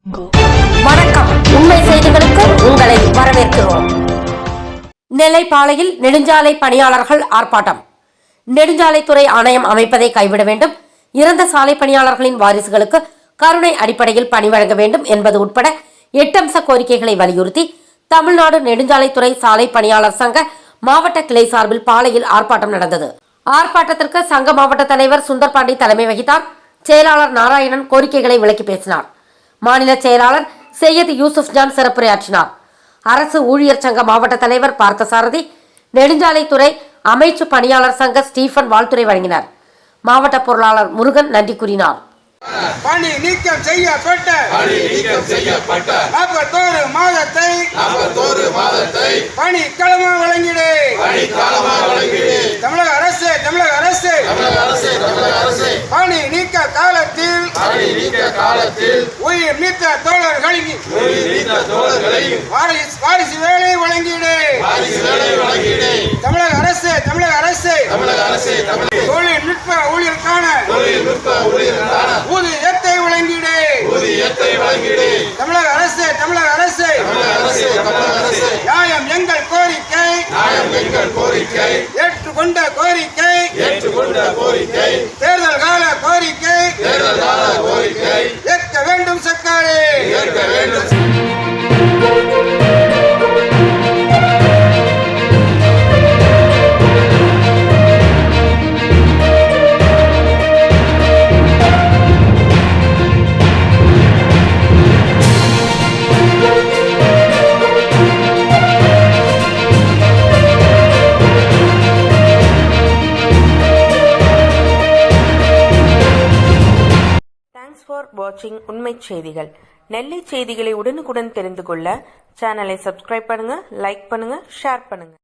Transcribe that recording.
வணக்கம். உண்மை செய்திகளுக்கு உங்களை வரவேற்கிறோம். நெல்லைப்பாளையில் நெடுஞ்சாலை பணியாளர்கள் ஆர்ப்பாட்டம். நெடுஞ்சாலைத்துறை ஆணையம் அமைப்பதை கைவிட வேண்டும், இறந்த சாலை பணியாளர்களின் வாரிசுகளுக்கு கருணை அடிப்படையில் பணி வழங்க வேண்டும் என்பது உட்பட 8 அம்ச கோரிக்கைகளை வலியுறுத்தி தமிழ்நாடு நெடுஞ்சாலைத்துறை சாலை பணியாளர் சங்க மாவட்ட கிளை சார்பில் பாளையில் ஆர்ப்பாட்டம் நடந்தது. ஆர்ப்பாட்டத்திற்கு சங்க மாவட்ட தலைவர் சுந்தர்பாண்டி தலைமை வகித்தார். செயலாளர் நாராயணன் கோரிக்கைகளை விளக்கி பேசினார். மாநில செயலாளர் சையத் யூசுப் ஜான் சிறப்புரையாற்றினார். அரசு ஊழியர் சங்க மாவட்ட தலைவர் பார்த்தசாரதி, நெடுஞ்சாலைத்துறை அமைச்சு பணியாளர் சங்க ஸ்டீபன் வாழ்த்துரை வழங்கினார். மாவட்ட பொருளாளர் முருகன் நன்றி கூறினார். பணி நீக்கம் செய்யப்பட்ட 41 மாதத்தை பணிக்காலமா வழங்கிடு. தமிழக அரசு பணி நீக்க காலத்தில் உயிர் நீத்த தோழர்களின் வாரிசு வேலை வழங்கிடு. தமிழக அரசு தொழில்நுட்ப ஊழியருக்கான ஊதியத்தை வழங்கிடு. தமிழக அரசு நியாயம் எங்கள் கோரிக்கை ஏற்றுக்கொண்ட கோரிக்கை தேர்தல் கால கோரிக்கை ஏற்க வேண்டும் சர்க்காரே. Thanks for watching உண்மை செய்திகள். நெல்லை செய்திகளை உடனுக்குடன் தெரிந்து கொள்ள சேனலை சப்ஸ்கிரைப் பண்ணுங்க, லைக் பண்ணுங்க, ஷேர் பண்ணுங்க.